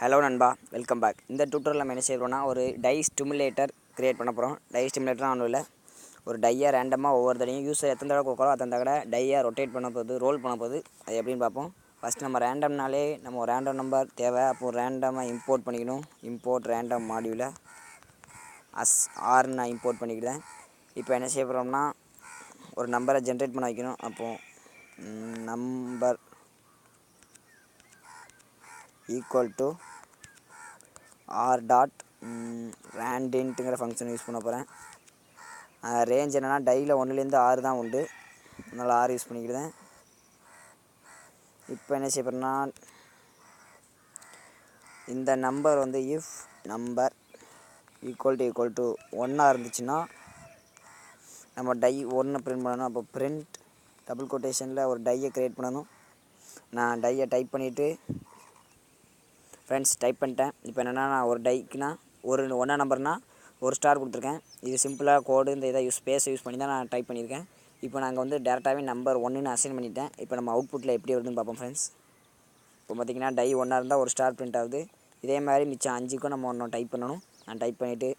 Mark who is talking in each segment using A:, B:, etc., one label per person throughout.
A: Hello நண்பா, welcome back. இந்த tutorial நம்ம என்ன செய்கிறோம்னா ஒரு டை ஸ்டிமுலேட்டர் கிரியேட் பண்ண போகிறோம். டை ஸ்டிமுலேட்டர் ஒன்றும் இல்லை, ஒரு டையை ரேண்டமாக ஒவ்வொரு தடையும் யூஸர் எத்தனை தடவை கொடுக்குறோம் அத்தனை தடவை டையை ரொட்டேட் பண்ண போகுது, ரோல் பண்ண போகுது. அது எப்படின்னு பார்ப்போம். ஃபஸ்ட் நம்ம ரேண்டம்னாலே நம்ம ஒரு ரேண்டம் நம்பர் தேவை. அப்போது ரேண்டமாக இம்போர்ட் பண்ணிக்கணும். இம்போர்ட் ரேண்டம் மாடியூலை நான் இம்போர்ட் பண்ணிக்கிட்டேன். இப்போ என்ன செய்ய போகிறோம்னா ஒரு நம்பரை ஜென்ரேட் பண்ண வைக்கணும். அப்போது number equal to R dot ரேண்டின்ட்டுங்கிற ஃபங்க்ஷன் யூஸ் பண்ண போகிறேன். ரேஞ்ச் என்னென்னா டையில் 1லேருந்து 6 தான் உண்டு, அதனால் 6 யூஸ் பண்ணிக்கிட்டேன். இப்போ என்ன செய்ய போகிறேன்னா இந்த number if number equal to 1 இருந்துச்சுன்னா நம்ம டை 1 பிரிண்ட் பண்ணணும். அப்போ பிரிண்ட் டபுள் கொட்டேஷனில் ஒரு டையை க்ரியேட் பண்ணணும். நான் டையை டைப் பண்ணிவிட்டு ஃப்ரெண்ட்ஸ் டைப் பண்ணிட்டேன். இப்போ என்னென்னா நான் ஒரு டைக்குனா ஒரு 1 நம்பர்னால் ஒரு ஸ்டார் கொடுத்துருக்கேன். இது சிம்பிளாக கோடு இந்த இதை ஸ்பேஸை யூஸ் பண்ணி தான் நான் டைப் பண்ணியிருக்கேன். இப்போ நாங்கள் டேரெக்டாகவே நம்பர் 1ன்னு அசைன் பண்ணிட்டேன். இப்போ நம்ம அவுட்புட்டில் எப்படி வருதுன்னு பார்ப்போம் ஃப்ரெண்ட்ஸ். இப்போ பார்த்திங்கன்னா டை 1 இருந்தால் ஒரு ஸ்டார் பிரிண்ட் ஆகுது. இதே மாதிரி மிச்சம் 5க்கும் நம்ம ஒன்று டைப் பண்ணணும். நான் டைப் பண்ணிவிட்டு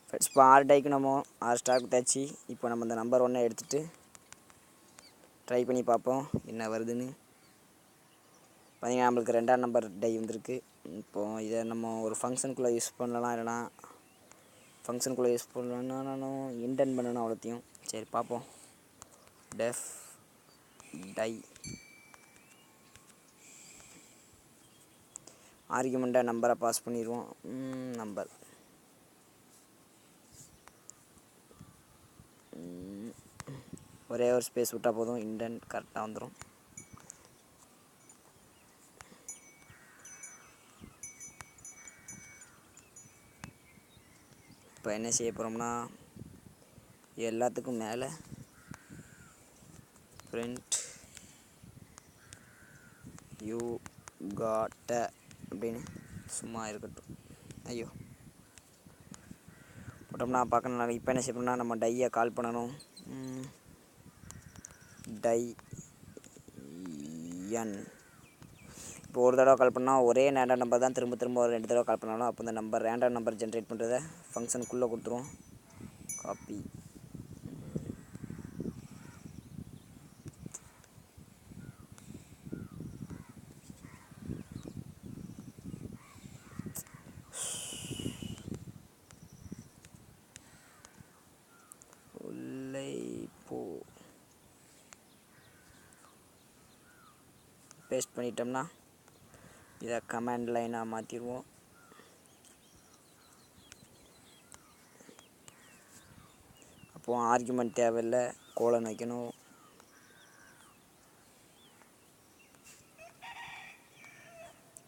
A: ஃப்ரெண்ட்ஸ் இப்போ 6 டைக்கு நம்ம 6 ஸ்டார் கொடுத்தாச்சு. இப்போ நம்ம இந்த நம்பர் 1 எடுத்துகிட்டு ட்ரை பண்ணி பார்ப்போம் என்ன வருதுன்னு. பார்த்திங்கன்னா நம்மளுக்கு 2ஆம் நம்பர் டை வந்திருக்கு. இப்போது இதை நம்ம ஒரு ஃபங்க்ஷனுக்குள்ளே யூஸ் பண்ணலாம், இல்லைனா ஃபங்க்ஷனுக்குள்ளே யூஸ் பண்ணலன்னா நானும் இன்டென்ட் பண்ணணும் அவ்வளோத்தையும். சரி பார்ப்போம். டெஃப் டை ஆர்குமெண்ட்டை நம்பரை பாஸ் பண்ணிடுவோம். நம்பர் ஒரே ஒரு ஸ்பேஸ் விட்டால் போதும், இன்டென்ட் கரெக்டாக வந்துடும். இப்போ என்ன செய்ய போகிறோம்னா எல்லாத்துக்கும் மேலே பிரிண்ட் யூ காட்ட அப்படின்னு சும்மா இருக்கட்டும். ஐயோ போட்டோம்னா பார்க்கணும். இப்போ என்ன செய்யணும்னா நம்ம டையை கால் பண்ணணும். டை என் இப்போ ஒரு தடவை கால் பண்ணால் ஒரே ரேண்டம் நம்பர் தான் திரும்ப ஒரு 2 தடவை கால் பண்ணாலும் அப்போ இந்த நம்பர் ரேண்டம் நம்பர் ஜென்ரேட் பண்ணுறத ஃபங்க்ஷனுக்குள்ளே கொடுத்துருவோம். காப்பி உள்ளே போ பேஸ்ட் பண்ணிட்டோம்னா இதை கமாண்ட் லைனாக மாற்றிடுவோம். அப்போது ஆர்குமெண்ட் தேவையில்லை, கோலன் வைக்கணும்.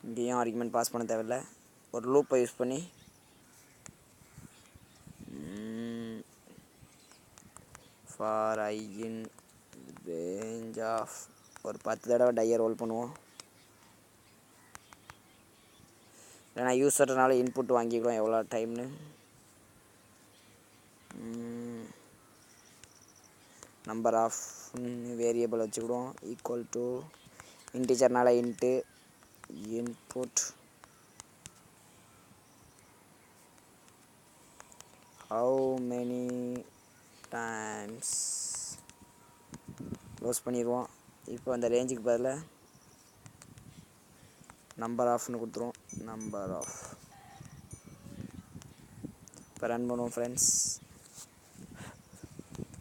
A: இங்கேயும் ஆர்குமெண்ட் பாஸ் பண்ண தேவையில்லை. ஒரு லூப்பை யூஸ் பண்ணி for I in range of ஒரு 10 தடவை டையை ரோல் பண்ணுவோம். இல்லைனா யூஸர்னால இன்புட் வாங்கிக்கிறோம் எவ்வளோ டைம்னு. நம்பர் ஆஃப் வேரியபிள் வச்சுக்கிடுவோம். ஈக்குவல் டு இன்டிஜர்னால int input how many times close பண்ணிடுவோம். இப்போ அந்த ரேஞ்சுக்கு பதிலாக நம்பர் ஆஃப்னு கொடுத்துருவோம். நம்பர் ஆஃப் இப்போ ரன் பண்ணுவோம் ஃப்ரெண்ட்ஸ்.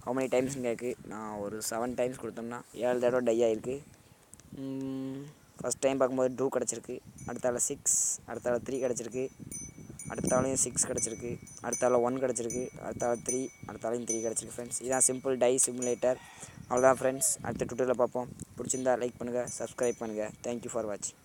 A: ஹவு மெனி டைம்ஸ்னு கேட்கு. நான் ஒரு 7 டைம்ஸ் கொடுத்தோம்னா 7 தடவை டை ஆகிருக்கு. ஃபஸ்ட் டைம் பார்க்கும்போது 2 கிடச்சிருக்கு, அடுத்தால 6, அடுத்தால 3 கிடச்சிருக்கு, அடுத்தாலையும் 6 கிடச்சிருக்கு, அடுத்தால 1 கிடச்சிருக்கு, அடுத்தால 3, அடுத்தாலையும் 3 கிடச்சிருக்கு ஃப்ரெண்ட்ஸ். இதுதான் சிம்பிள் டை சிமுலேட்டர். அவ்வளோதான் ஃப்ரெண்ட்ஸ். அடுத்த ட்யூட்டோரியலில் பார்ப்போம். பிடிச்சிருந்தா லைக் பண்ணுங்கள், சப்ஸ்கிரைப் பண்ணுங்கள். தேங்க்யூ ஃபார் வாட்சிங்.